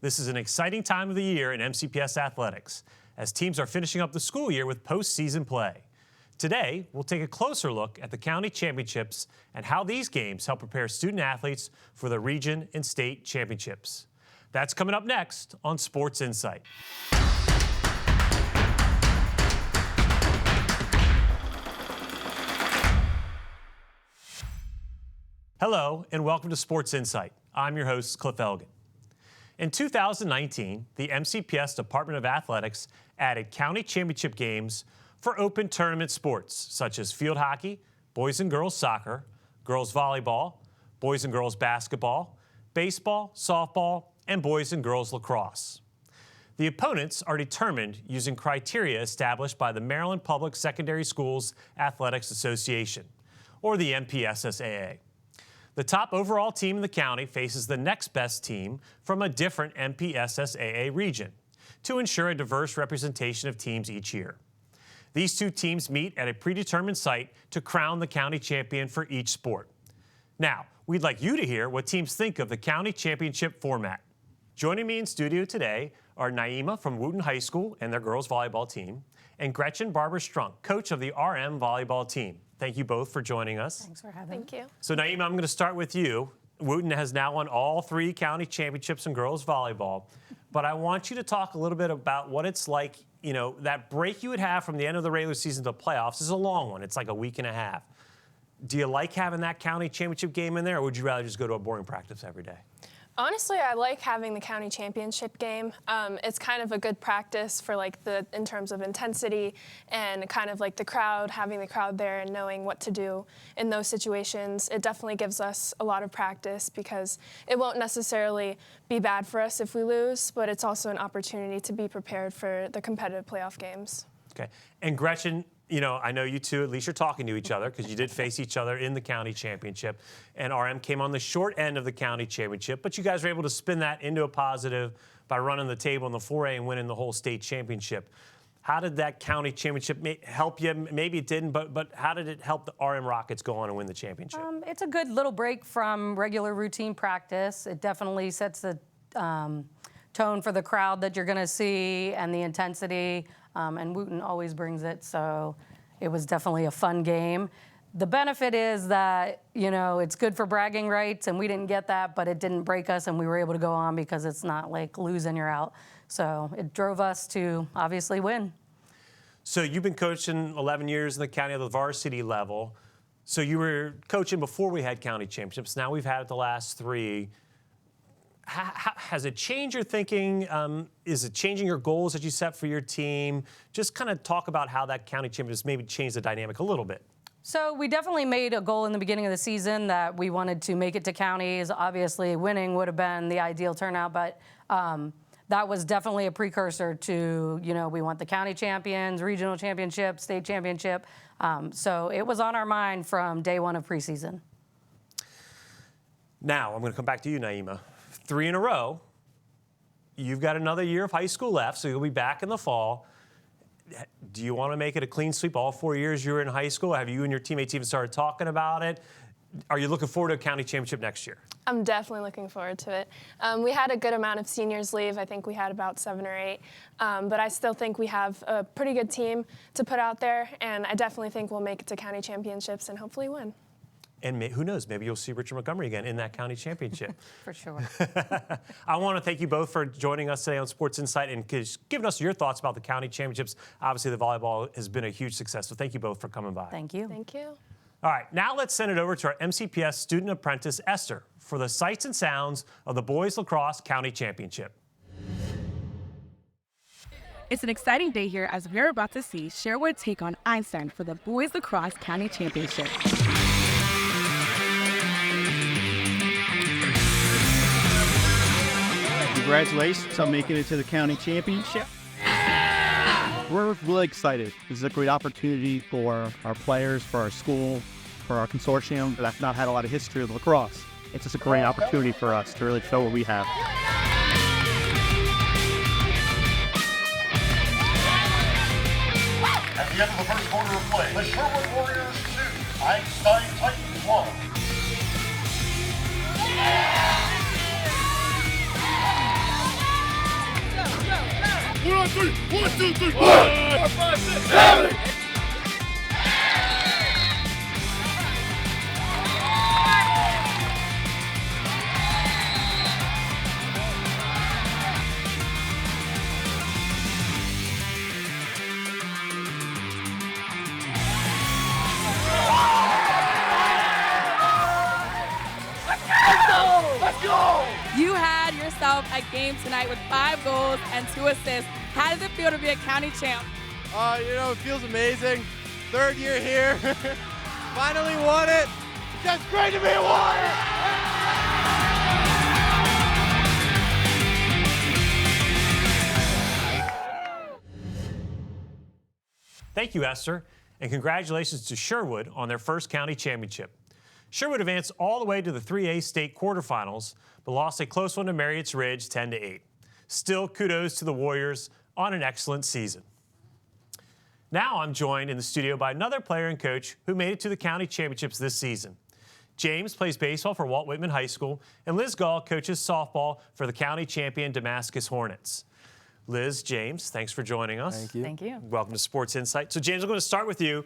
This is an exciting time of the year in MCPS athletics, as teams are finishing up the school year with postseason play. Today, we'll take a closer look at the county championships and how these games help prepare student athletes for the region and state championships. That's coming up next on Sports Insight. Hello, and welcome to Sports Insight. I'm your host, Cliff Elgin. In 2019, the MCPS Department of Athletics added county championship games for open tournament sports, such as field hockey, boys and girls soccer, girls volleyball, boys and girls basketball, baseball, softball, and boys and girls lacrosse. The opponents are determined using criteria established by the Maryland Public Secondary Schools Athletics Association, or the MPSSAA. The top overall team in the county faces the next best team from a different MPSSAA region to ensure a diverse representation of teams each year. These two teams meet at a predetermined site to crown the county champion for each sport. Now, we'd like you to hear what teams think of the county championship format. Joining me in studio today are Naima from Wooten High School and their girls volleyball team, and Gretchen Barber-Strunk, coach of the RM volleyball team. Thank you both for joining us. Thanks for having me. Thank you. So Naima, I'm going to start with you. Wooten has now won all 3 county championships in girls volleyball, but I want you to talk a little bit about what it's like. You know, that break you would have from the end of the regular season to the playoffs is a long one. It's like a week and a half. Do you like having that county championship game in there, or would you rather just go to a boring practice every day? Honestly, I like having the county championship game. It's kind of a good practice for in terms of intensity and kind of like the crowd, having the crowd there and knowing what to do in those situations. It definitely gives us a lot of practice because it won't necessarily be bad for us if we lose, but it's also an opportunity to be prepared for the competitive playoff games. Okay. And Gretchen, you know, I know you two, at least you're talking to each other because you did face each other in the county championship. And RM came on the short end of the county championship, but you guys were able to spin that into a positive by running the table in the 4A and winning the whole state championship. How did that county championship help you? Maybe it didn't, but how did it help the RM Rockets go on and win the championship? It's a good little break from regular routine practice. It definitely sets the tone for the crowd that you're going to see and the intensity. And Wooten always brings it, so it was definitely a fun game. The benefit is that, you know, it's good for bragging rights, and we didn't get that, but it didn't break us, and we were able to go on because it's not like lose and you're out. So it drove us to obviously win. So you've been coaching 11 years in the county at the varsity level. So you were coaching before we had county championships. Now we've had it the last 3. Has it changed your thinking? Is it changing your goals that you set for your team? Just kind of talk about how that county championship maybe changed the dynamic a little bit. So we definitely made a goal in the beginning of the season that we wanted to make it to counties. Obviously, winning would have been the ideal turnout, but that was definitely a precursor to, you know, we want the county champions, regional championship, state championship. So it was on our mind from day 1 of preseason. Now, I'm going to come back to you, Naima. 3 in a row. You've got another year of high school left, so you'll be back in the fall. Do you want to make it a clean sweep all 4 years you were in high school? Have you and your teammates even started talking about it? Are you looking forward to a county championship next year? I'm definitely looking forward to it. We had a good amount of seniors leave. I think we had about 7 or 8. But I still think we have a pretty good team to put out there, and I definitely think we'll make it to county championships and hopefully win. And who knows, maybe you'll see Richard Montgomery again in that county championship. For sure. I want to thank you both for joining us today on Sports Insight and giving us your thoughts about the county championships. Obviously, the volleyball has been a huge success, so thank you both for coming by. Thank you. Thank you. All right, now let's send it over to our MCPS student apprentice, Esther, for the sights and sounds of the Boys Lacrosse County Championship. It's an exciting day here as we're about to see Sherwood take on Einstein for the Boys Lacrosse County Championship. Congratulations on making it to the county championship. We're really excited. This is a great opportunity for our players, for our school, for our consortium that's not had a lot of history of lacrosse. It's just a great opportunity for us to really show what we have. At the end of the first quarter of play, the Sherwood Warriors 2, Einstein Titans 1. on three. 1, 2, 3, 4, 5, 6, 7. You had yourself a game tonight with 5 goals and 2 assists. How does it feel to be a county champ? It feels amazing. 3rd year here. Finally won it. It's just great to be a Warrior. Thank you, Esther, and congratulations to Sherwood on their first county championship. Sherwood advanced all the way to the 3A state quarterfinals, but lost a close one to Marriott's Ridge 10-8. Still, kudos to the Warriors on an excellent season. Now I'm joined in the studio by another player and coach who made it to the county championships this season. James plays baseball for Walt Whitman High School, and Liz Gall coaches softball for the county champion Damascus Hornets. Liz, James, thanks for joining us. Thank you. Thank you. Welcome to Sports Insight. So, James, I'm going to start with you.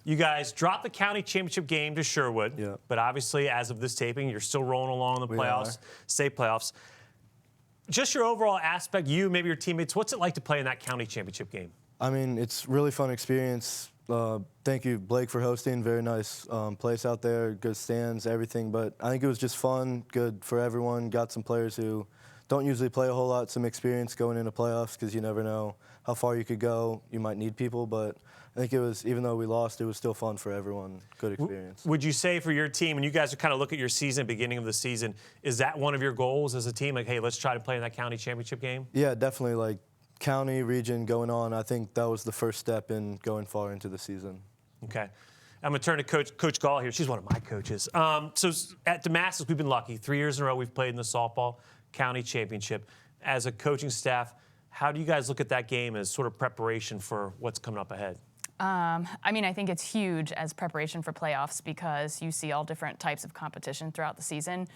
You guys dropped the county championship game to Sherwood, Yeah. but obviously, as of this taping, you're still rolling along in the playoffs, state playoffs. Just your overall aspect, you, maybe your teammates, what's it like to play in that county championship game? I mean, it's a really fun experience. Thank you, Blake, for hosting. Very nice place out there, good stands, everything. But I think it was just fun, good for everyone. Got some players who don't usually play a whole lot, some experience going into playoffs because you never know how far you could go. You might need people, but I think it was, even though we lost, it was still fun for everyone. Good experience. Would you say for your team, when you guys are kind of look at your season, beginning of the season, is that one of your goals as a team? Like, hey, let's try to play in that county championship game? Yeah, definitely. Like county, region going on, I think that was the first step in going far into the season. Okay. I'm going to turn to Coach Gall here. She's one of my coaches. So at Damascus, we've been lucky. 3 years in a row, we've played in the softball county championship. As a coaching staff, how do you guys look at that game as sort of preparation for what's coming up ahead? I mean, I think it's huge as preparation for playoffs because you see all different types of competition throughout the season.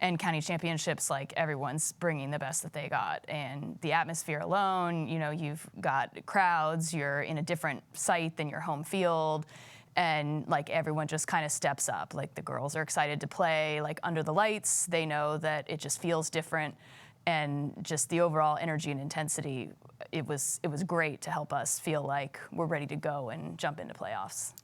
And county championships, like, everyone's bringing the best that they got. And the atmosphere alone, you know, you've got crowds, you're in a different site than your home field. And, like, everyone just kind of steps up. Like, the girls are excited to play, like, under the lights. They know that it just feels different. And just the overall energy and intensity, it was great to help us feel like we're ready to go and jump into playoffs.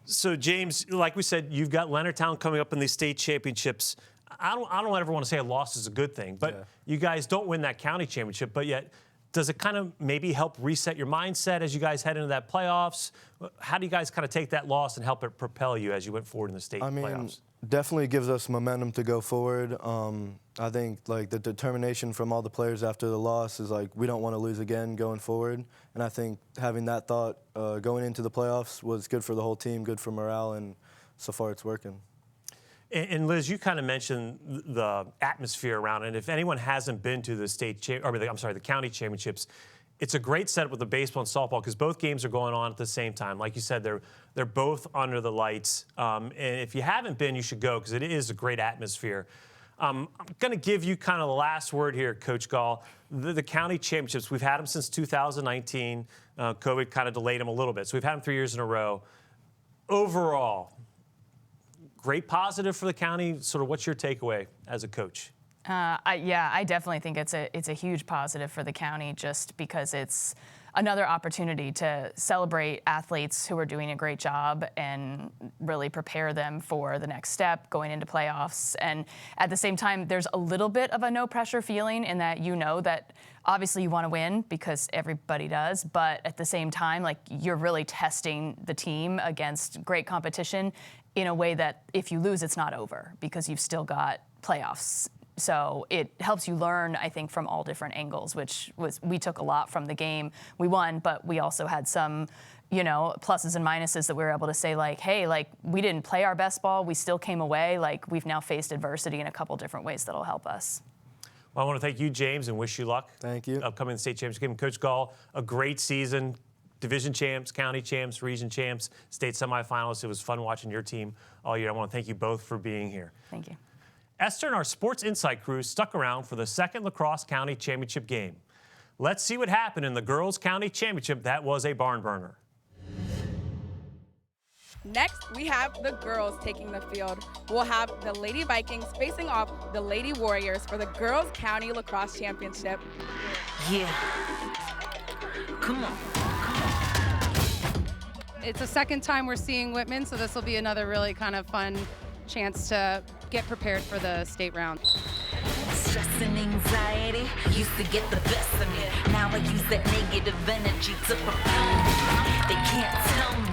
So, James, like we said, you've got Leonardtown coming up in these state championships. I don't ever want to say a loss is a good thing, but you guys don't win that county championship, but yet does it kind of maybe help reset your mindset as you guys head into that playoffs? How do you guys kind of take that loss and help it propel you as you went forward in the state playoffs? Definitely gives us momentum to go forward. I think like the determination from all the players after the loss is like we don't want to lose again going forward. And I think having that thought going into the playoffs was good for the whole team, good for morale, and so far it's working. And Liz, you kind of mentioned the atmosphere around it. If anyone hasn't been to the the county championships, it's a great setup with the baseball and softball because both games are going on at the same time. Like you said, they're both under the lights. And if you haven't been, you should go because it is a great atmosphere. I'm going to give you kind of the last word here, Coach Gall. The county championships, we've had them since 2019. COVID kind of delayed them a little bit. So we've had them 3 years in a row. Overall, great positive for the county. Sort of what's your takeaway as a coach? I definitely think it's a huge positive for the county just because it's another opportunity to celebrate athletes who are doing a great job and really prepare them for the next step going into playoffs. And at the same time, there's a little bit of a no pressure feeling in that you know that obviously you want to win because everybody does, but at the same time, like you're really testing the team against great competition in a way that if you lose, it's not over because you've still got playoffs. So it helps you learn, I think, from all different angles, we took a lot from the game. We won, but we also had some, pluses and minuses that we were able to say, like, hey, like, we didn't play our best ball. We still came away. Like, we've now faced adversity in a couple different ways that'll help us. Well, I want to thank you, James, and wish you luck. Thank you. Upcoming state championship game. Coach Gall, a great season. Division champs, county champs, region champs, state semifinalists. It was fun watching your team all year. I want to thank you both for being here. Thank you. Esther and our Sports Insight crew stuck around for the second lacrosse county championship game. Let's see what happened in the Girls County Championship that was a barn burner. Next, we have the girls taking the field. We'll have the Lady Vikings facing off the Lady Warriors for the Girls County Lacrosse Championship. Yeah. Come on. It's the second time we're seeing Whitman, so this will be another really kind of fun chance to get prepared for the state round. Stress and anxiety used to get the best of me. Now I use that negative energy to propel me. They can't tell me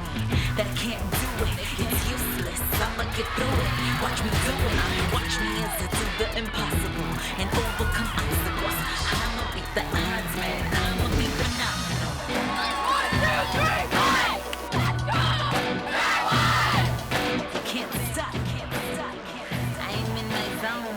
that I can't do it. It's useless. I'ma get through it. Watch me do it. Watch me as I do the impossible and overcome obstacles. I'ma beat the odds, man. I'ma be phenomenal. 1, 2, 3, go! You can't stop. I'm in my zone.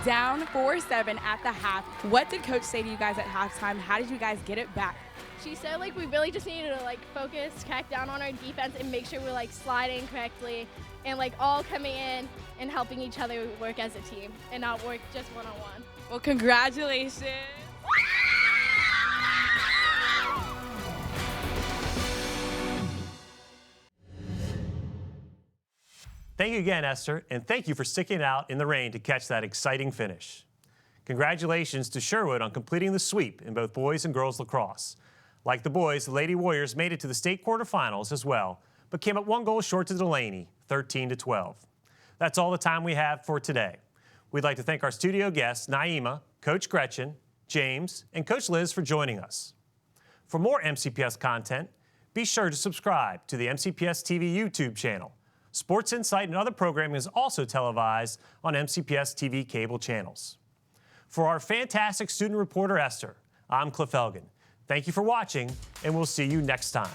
Down 4-7 at the half. What did Coach say to you guys at halftime? How did you guys get it back? She said we really just needed to focus, crack down on our defense, and make sure we're sliding correctly and all coming in and helping each other work as a team and not work just one-on-one. Well, congratulations. Thank you again, Esther, and thank you for sticking it out in the rain to catch that exciting finish. Congratulations to Sherwood on completing the sweep in both boys and girls lacrosse. Like the boys, the Lady Warriors made it to the state quarterfinals as well, but came up 1 goal short to Delaney, 13-12. That's all the time we have for today. We'd like to thank our studio guests, Naima, Coach Gretchen, James, and Coach Liz for joining us. For more MCPS content, be sure to subscribe to the MCPS TV YouTube channel. Sports Insight and other programming is also televised on MCPS TV cable channels. For our fantastic student reporter, Esther, I'm Cliff Elgin. Thank you for watching, and we'll see you next time.